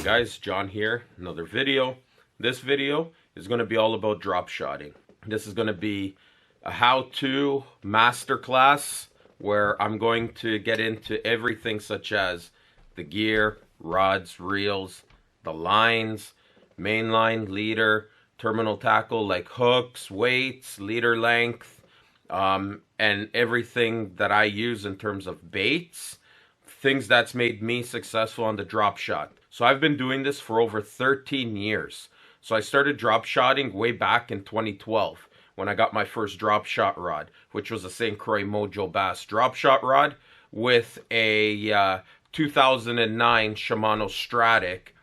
guys, John here, another video. This video is going to be all about drop shotting. This is going to be a how-to masterclass where I'm going to get into everything such as the gear, rods, reels, the lines, main line, leader, terminal tackle like hooks, weights, leader length, and everything that I use in terms of baits, things that's made me successful on the drop shot. So I've been doing this for over 13 years. So I started drop shotting way back in 2012 when I got my first drop shot rod, which was a St. Croix Mojo Bass drop shot rod with a 2009 Shimano Stratic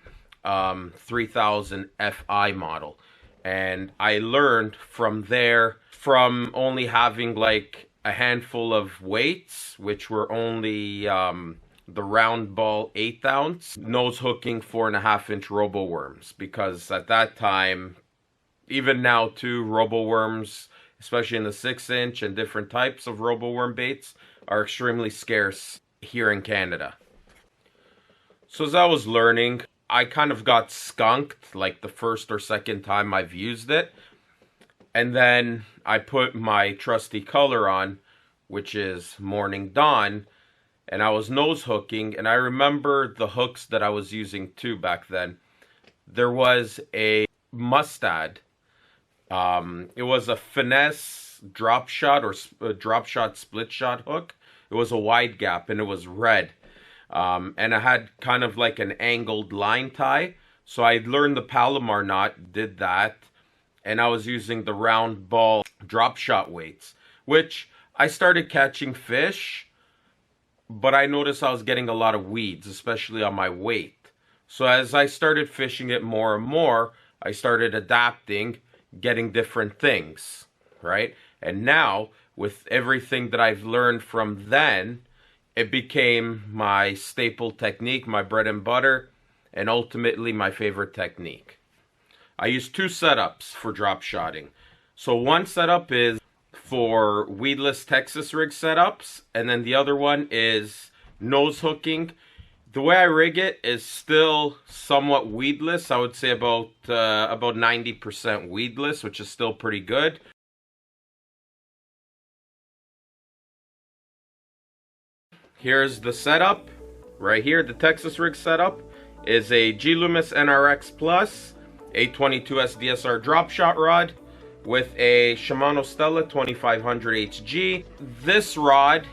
3000 FI model. And I learned from there, from only having like a handful of weights, which were only the round ball 1/8 ounce, nose hooking 4.5-inch robo worms, because at that time, even now too, robo worms, especially in the 6-inch and different types of robo worm baits, are extremely scarce here in Canada. So as I was learning, I kind of got skunked like the first or second time I've used it. And then I put my trusty color on, which is Morning Dawn, and I was nose hooking, and I remember the hooks that I was using too back then. There was a Mustad. It was a finesse drop shot or drop shot split shot hook. It was a wide gap and it was red. And I had kind of like an angled line tie. So I learned the Palomar knot, did that. And I was using the round ball drop shot weights, which I started catching fish, but I noticed I was getting a lot of weeds, especially on my weight. So as I started fishing it more and more, I started adapting, getting different things, right? And now, with everything that I've learned from then, it became my staple technique, my bread and butter, and ultimately my favorite technique. I use two setups for drop shotting. So one setup is for weedless Texas rig setups, and then the other one is nose hooking. The way I rig it is still somewhat weedless. I would say about 90% weedless, which is still pretty good. Here's the setup right here. The Texas rig setup is a G Loomis NRX Plus 822 SDSR drop shot rod with a Shimano Stella 2500 HG. This rod,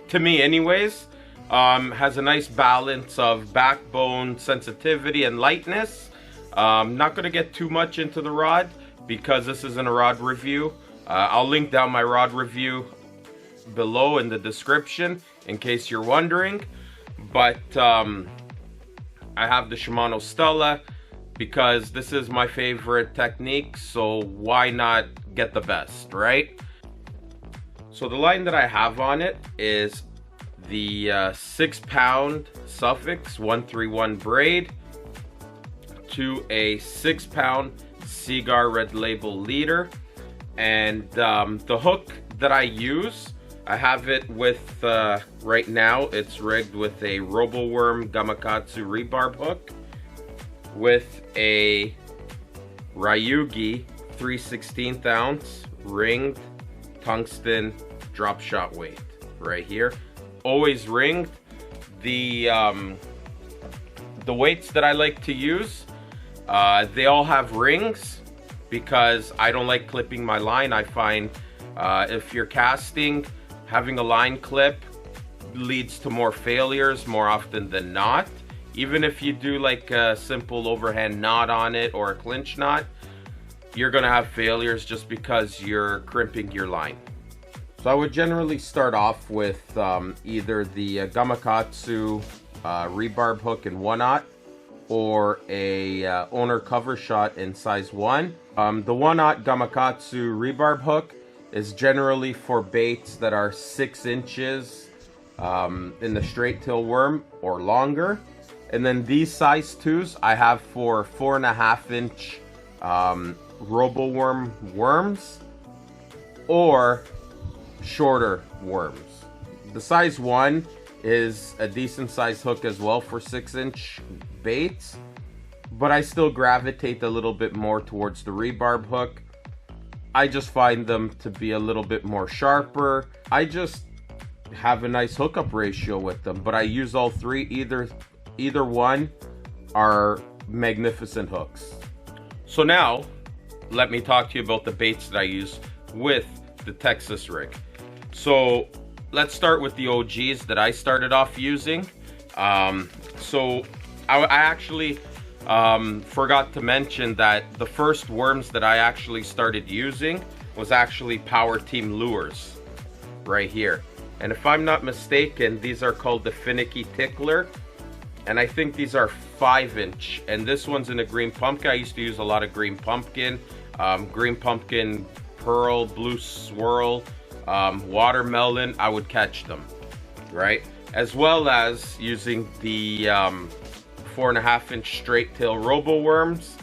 to me anyways, has a nice balance of backbone, sensitivity, and lightness. I'm not going to get too much into the rod because this isn't a rod review. I'll link down my rod review below in the description in case you're wondering. But I have the Shimano Stella because this is my favorite technique, so why not get the best, right? So the line that I have on it is the 6-pound Suffix 131 braid to a 6-pound Seagar Red Label leader. And the hook that I use, I have it with, right now, it's rigged with a RoboWorm Gamakatsu rebarb hook with a Ryugi 3/16 ounce ringed tungsten drop shot weight right here. Always ringed. The weights that I like to use, they all have rings because I don't like clipping my line. I find if you're casting, having a line clip leads to more failures more often than not. Even if you do like a simple overhand knot on it or a clinch knot, you're gonna have failures just because you're crimping your line. So I would generally start off with either the Gamakatsu rebarb hook in 1/0 or a owner cover shot in size 1. The 1/0 Gamakatsu rebarb hook is generally for baits that are 6 inches in the straight tail worm or longer. And then these size 2s I have for 4.5-inch robo worm worms or shorter worms. The size 1 is a decent size hook as well for 6-inch baits. but I still gravitate a little bit more towards the rebarb hook. I just find them to be a little bit more sharper. I just have a nice hookup ratio with them, but I use all three. Either one are magnificent hooks. So now, let me talk to you about the baits that I use with the Texas rig. So let's start with the OGs that I started off using. So I actually forgot to mention that the first worms that I actually started using was actually Power Team lures right here. And if I'm not mistaken, these are called the Finicky Tickler. And I think these are 5-inch. And this one's in a green pumpkin. I used to use a lot of green pumpkin, pearl, blue swirl, watermelon. I would catch them, right? As well as using the 4.5-inch straight tail robo worms.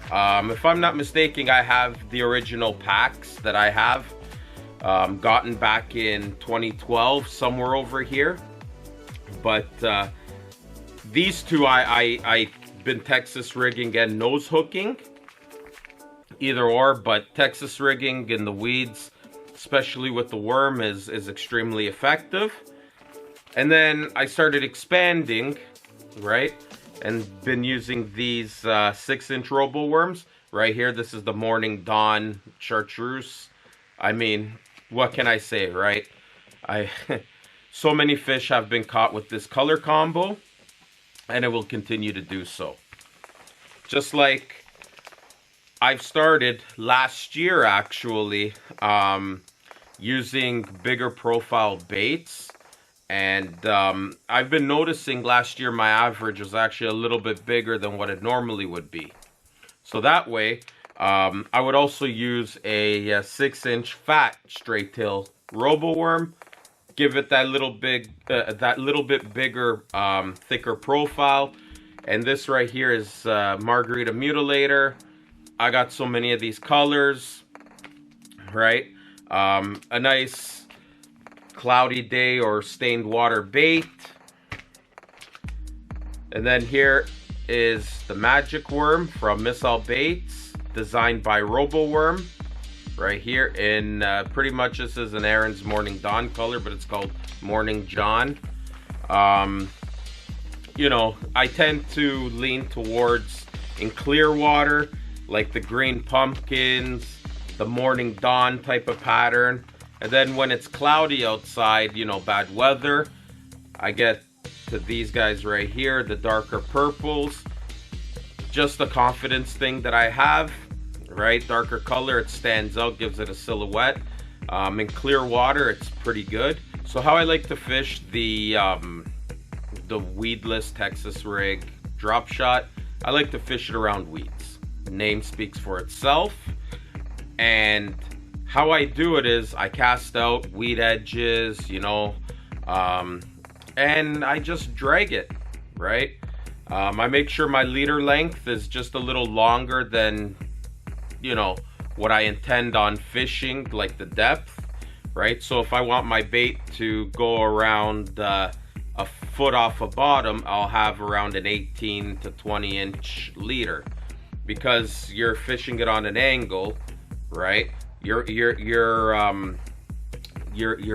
If I'm not mistaken, I have the original packs that I have gotten back in 2012, somewhere over here. But these two I've been Texas rigging and nose hooking, either or, but Texas rigging in the weeds, especially with the worm, is extremely effective. And then I started expanding, right? And been using these 6-inch robo worms right here. This is the Morning Dawn chartreuse. I mean, what can I say, right? So many fish have been caught with this color combo, and it will continue to do so. Just like I've started last year, actually, using bigger profile baits. And I've been noticing last year my average was actually a little bit bigger than what it normally would be. So that way, I would also use a 6-inch fat straight tail robo worm, give it that little bit bigger, thicker profile. And this right here is Margarita Mutilator. I got so many of these colors, right? A nice cloudy day or stained water bait. And then here is the Magic Worm from Missile Baits, designed by Robo Worm, right here in pretty much this is an Aaron's Morning Dawn color, but it's called Morning John. You know, I tend to lean towards in clear water, like the green pumpkins, the Morning Dawn type of pattern. And then when it's cloudy outside, you know, bad weather, I get to these guys right here, the darker purples. Just a confidence thing that I have, right? Darker color, it stands out, gives it a silhouette. In clear water, it's pretty good. So how I like to fish the weedless Texas rig Dropshot, I like to fish it around weeds. The name speaks for itself. And how I do it is I cast out weed edges, you know, and I just drag it, right? I make sure my leader length is just a little longer than, you know, what I intend on fishing, like the depth, right? So if I want my bait to go around a foot off a bottom, I'll have around an 18 to 20 inch leader, because you're fishing it on an angle, right? Your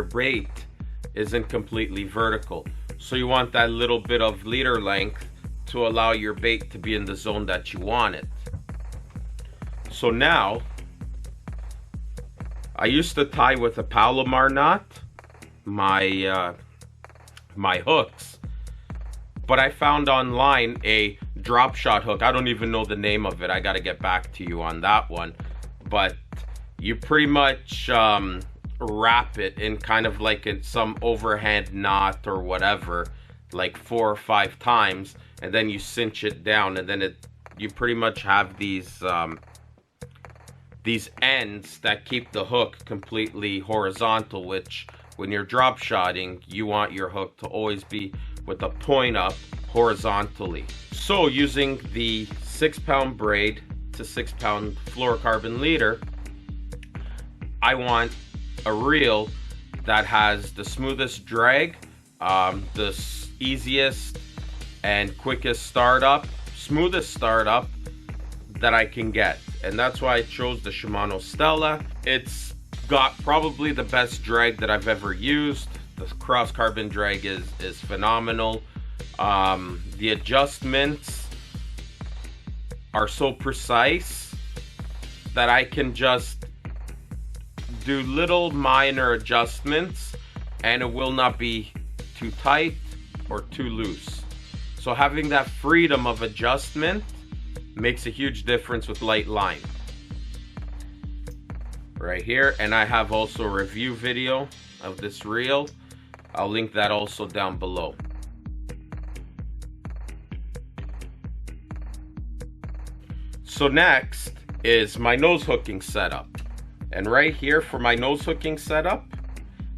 bait isn't completely vertical, so you want that little bit of leader length to allow your bait to be in the zone that you want it. So now I used to tie with a Palomar knot my my hooks, but I found online a Dropshot hook. I don't even know the name of it. I got to get back to you on that one. But you pretty much wrap it in kind of like in some overhand knot or whatever, like 4 or 5 times, and then you cinch it down, and then you pretty much have these ends that keep the hook completely horizontal, which when you're drop shotting, you want your hook to always be with the point up horizontally. So using the 6-pound braid to 6-pound fluorocarbon leader, I want a reel that has the smoothest drag, the easiest and quickest startup, smoothest startup, that I can get. And that's why I chose the Shimano Stella. It's got probably the best drag that I've ever used. The cross carbon drag is phenomenal. The adjustments are so precise that I can just do little minor adjustments and it will not be too tight or too loose. So having that freedom of adjustment makes a huge difference with light line. Right here, and I have also a review video of this reel. I'll link that also down below. So next is my nose hooking setup. And right here for my nose hooking setup,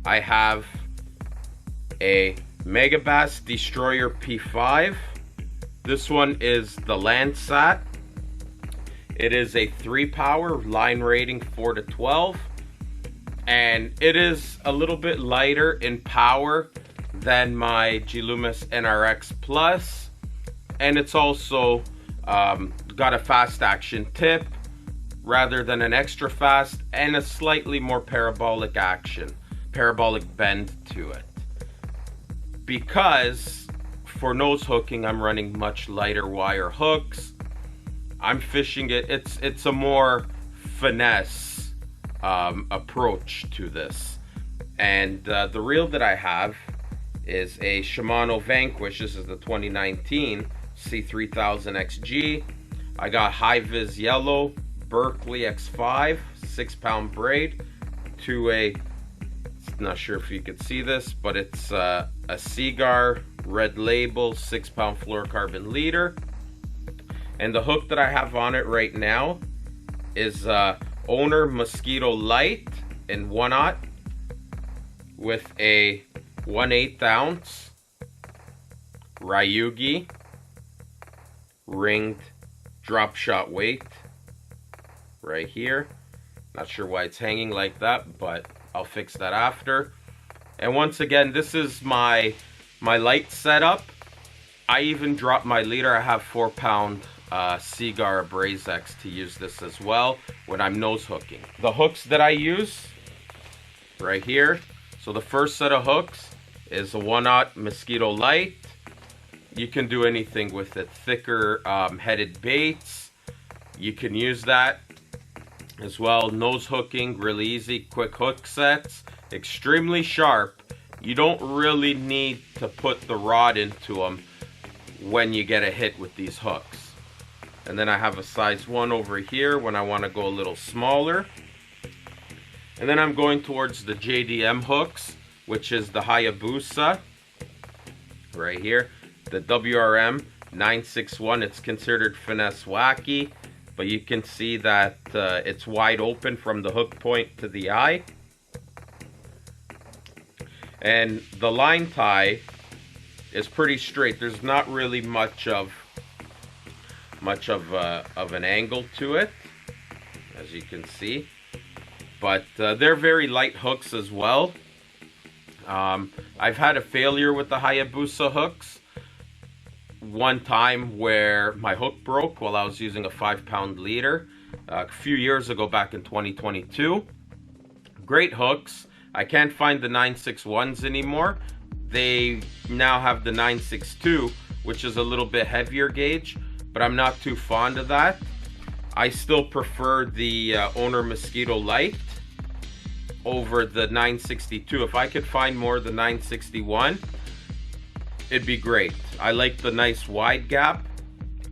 I have a Megabass Destroyer P5. This one is the Landsat. It is a 3-power, line rating 4 to 12. And it is a little bit lighter in power than my G Loomis NRX Plus. And it's also got a fast action tip rather than an extra fast, and a slightly more parabolic bend to it. Because for nose hooking, I'm running much lighter wire hooks. I'm fishing it, it's a more finesse approach to this. And the reel that I have is a Shimano Vanquish. This is the 2019 C3000XG. I got high vis yellow Berkeley X5 6-pound braid to a, not sure if you could see this, but it's a Seagar Red Label 6-pound fluorocarbon leader. And the hook that I have on it right now is Owner Mosquito Light in 1/0 with a 1/8 ounce Ryugi ringed drop shot weight right here. Not sure why it's hanging like that, but I'll fix that after. And once again, this is my light setup. I even dropped my leader. I have 4-pound Seagar Abrazex to use this as well when I'm nose hooking. The hooks that I use right here. So the first set of hooks is a 1/0 Mosquito Light. You can do anything with it. Thicker headed baits, you can use that as well. Nose hooking, really easy, quick hook sets, extremely sharp. You don't really need to put the rod into them when you get a hit with these hooks. And then I have a size 1 over here when I want to go a little smaller. And then I'm going towards the JDM hooks, which is the Hayabusa right here. The WRM 961, it's considered finesse wacky, but you can see that it's wide open from the hook point to the eye. And the line tie is pretty straight. There's not really much of an angle to it, as you can see. But they're very light hooks as well. I've had a failure with the Hayabusa hooks. One time where my hook broke while I was using a 5-pound leader a few years ago, back in 2022. Great hooks. I can't find the 961s anymore. They now have the 962, which is a little bit heavier gauge, but I'm not too fond of that. I still prefer the Owner Mosquito Light over the 962. If I could find more of the 961, it'd be great. I like the nice wide gap.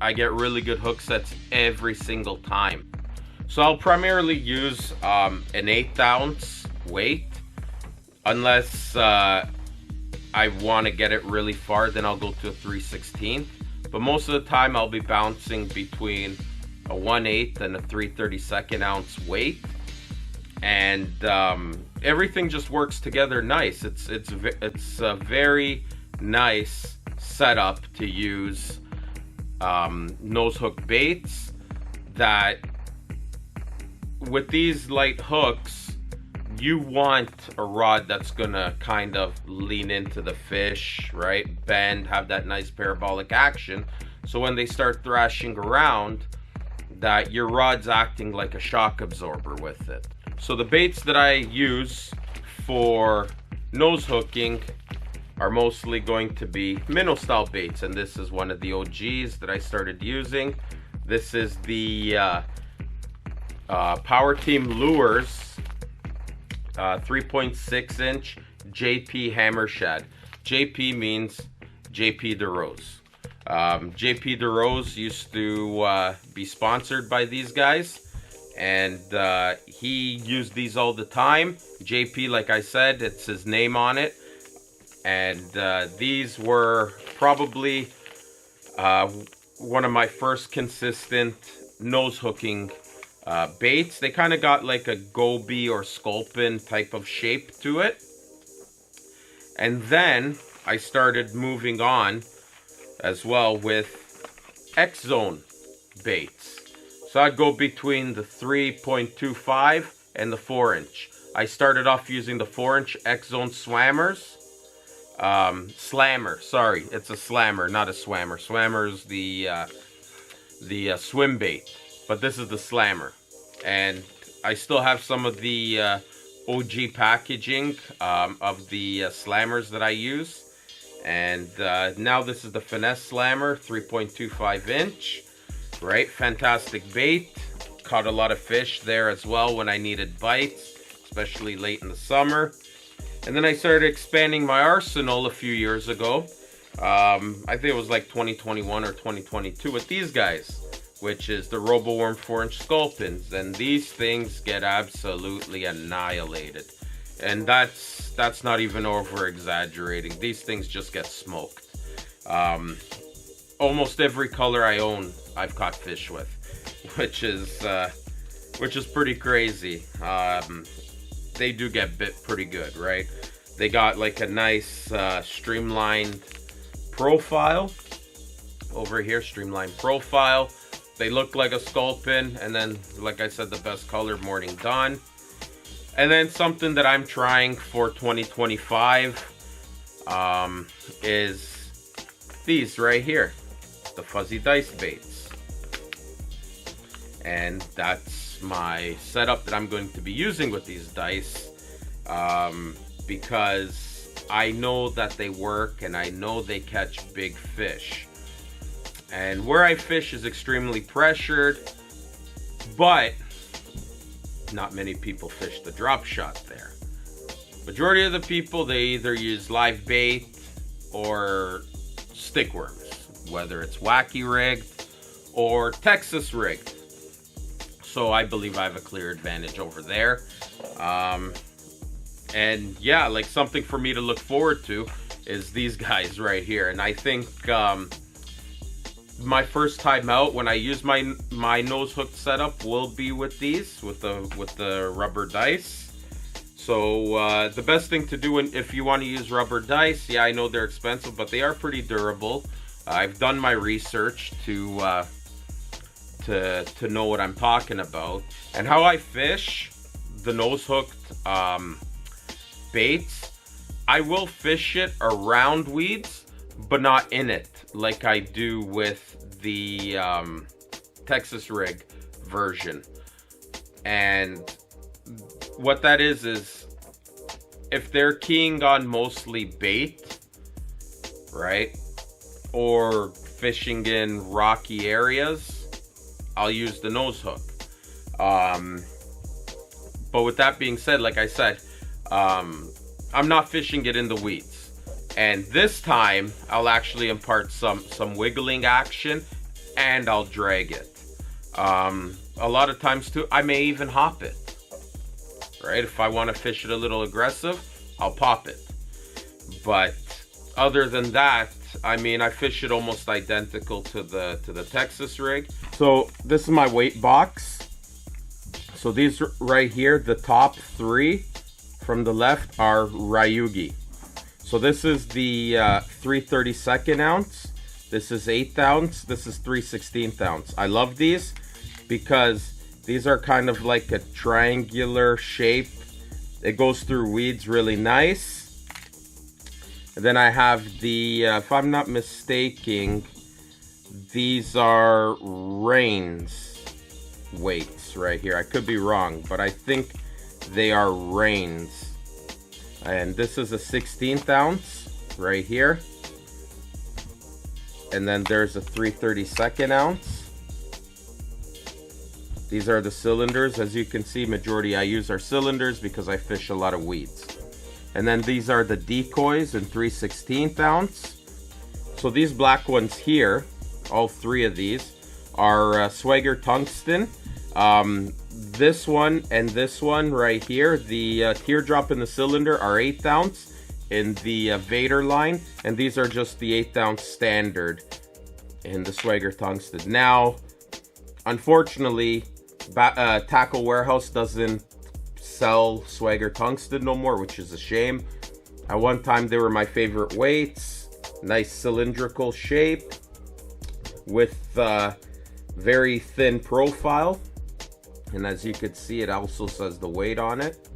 I get really good hook sets every single time. So I'll primarily use an 1/8 ounce weight. Unless I want to get it really far, then I'll go to a 3/16. But most of the time I'll be bouncing between a 1/8 and a 3/32 ounce weight. And everything just works together nice. It's a very nice setup to use nose hook baits. That with these light hooks, you want a rod that's gonna kind of lean into the fish, right? Bend, have that nice parabolic action. So when they start thrashing around, that your rod's acting like a shock absorber with it. So the baits that I use for nose hooking are mostly going to be minnow style baits, and this is one of the OGs that I started using. This is the Power Team Lures 3.6 inch JP Hammer Shad. JP means JP DeRose. JP DeRose used to be sponsored by these guys, and he used these all the time. JP, like I said, it's his name on it. And these were probably one of my first consistent nose hooking baits. They kind of got like a goby or sculpin type of shape to it. And then I started moving on as well with X-Zone baits. So I'd go between the 3.25 and the 4-inch. I started off using the 4-inch X-Zone Swammers. Slammer, sorry, it's a slammer, not a swammer. Swammer is the swim bait, but this is the slammer. And I still have some of the OG packaging of the slammers that I use. And now this is the Finesse Slammer, 3.25 inch, right? Fantastic bait. Caught a lot of fish there as well when I needed bites, especially late in the summer. And then I started expanding my arsenal a few years ago. I think it was like 2021 or 2022 with these guys, which is the RoboWorm 4-inch Sculpins. And these things get absolutely annihilated. And that's not even over exaggerating. These things just get smoked. Almost every color I own, I've caught fish with, which is pretty crazy. They do get bit pretty good, right? They got like a nice streamlined profile over here, streamlined profile. They look like a sculpin, and then, like I said, the best color, Morning Dawn. And then something that I'm trying for 2025 is these right here, the fuzzy dice baits. And that's my setup that I'm going to be using with these dice, because I know that they work and I know they catch big fish. And where I fish is extremely pressured, but not many people fish the drop shot there. Majority of the people, they either use live bait or stick worms, whether it's wacky rigged or Texas rigged. So I believe I have a clear advantage over there. And yeah, like something for me to look forward to is these guys right here. And I think my first time out when I use my nose hook setup will be with these, with the rubber dice. So the best thing to do if you want to use rubber dice, yeah, I know they're expensive, but they are pretty durable. I've done my research to know what I'm talking about. And how I fish the nose hooked baits, I will fish it around weeds, but not in it, like I do with the Texas rig version. And what that is if they're keying on mostly bait, right, or fishing in rocky areas, I'll use the nose hook. But with that being said, like I said, I'm not fishing it in the weeds. And this time, I'll actually impart some wiggling action, and I'll drag it. A lot of times too, I may even hop it. Right? If I want to fish it a little aggressive, I'll pop it. But other than that, I mean, I fish it almost identical to the Texas rig. So this is my weight box. So these right here, the top three from the left are Ryugi. So this is the 3/32 ounce. This is 1/8 ounce. This is 3/16 ounce. I love these because these are kind of like a triangular shape. It goes through weeds really nice. And then I have the, if I'm not mistaken, these are Reigns. weights right here. I could be wrong, but I think they are reins. And this is a 16th ounce right here. And then there's a 3/32 ounce. These are the cylinders. As you can see, majority I use are cylinders because I fish a lot of weeds. And then these are the decoys in 3/16 ounce. So these black ones here, all three of these, are Swagger tungsten. This one and this one right here, the teardrop in the cylinder, are 1/8 ounce in the Vader line, and these are just the 1/8 ounce standard in the Swagger tungsten. Now, unfortunately, Tackle Warehouse doesn't sell Swagger tungsten no more, which is a shame. At one time, they were my favorite weights. Nice cylindrical shape with very thin profile. And as you can see, it also says the weight on it.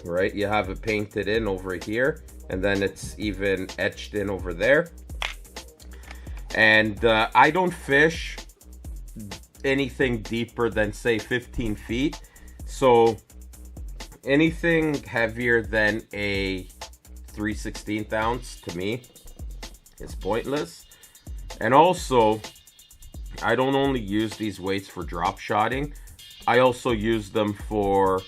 Right, you have it painted in over here, and then it's even etched in over there. And I don't fish anything deeper than, say, 15 feet. So anything heavier than a 3/16 ounce to me is pointless. And also, I don't only use these weights for drop shotting, I also use them for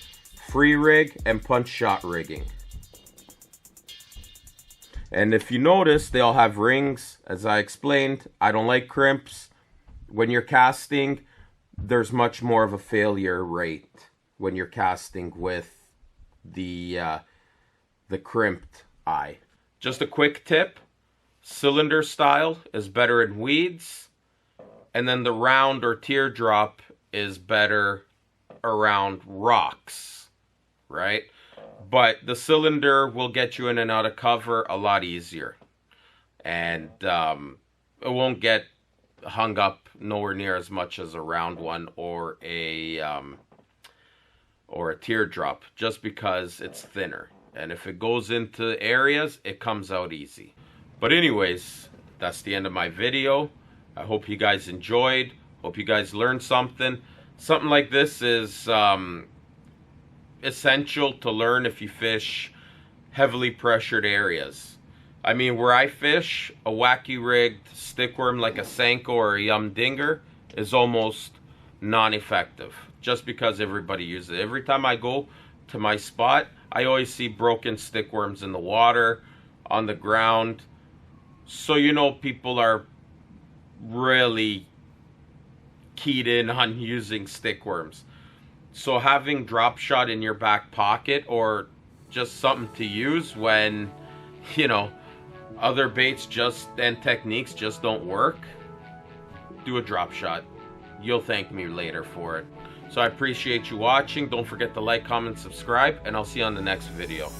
free rig and punch shot rigging. And if you notice, they all have rings. As I explained, I don't like crimps. When you're casting, there's much more of a failure rate when you're casting with the crimped eye. Just a quick tip, cylinder style is better in weeds, and then the round or teardrop is better around rocks, right? But the cylinder will get you in and out of cover a lot easier, and it won't get hung up nowhere near as much as a round one or a teardrop, just because it's thinner. And if it goes into areas, it comes out easy. But anyways, that's the end of my video. I hope you guys enjoyed. Hope you guys learned something. Something like this is essential to learn if you fish heavily pressured areas. I mean, where I fish, a wacky rigged stickworm like a Senko or a Yum Dinger is almost non-effective, just because everybody uses it. Every time I go to my spot, I always see broken stickworms in the water, on the ground. So you know people are really keyed in on using stickworms. So having drop shot in your back pocket, or just something to use when, you know, other baits and techniques just don't work, do a drop shot. You'll thank me later for it. So I appreciate you watching. Don't forget to like, comment, subscribe, and I'll see you on the next video.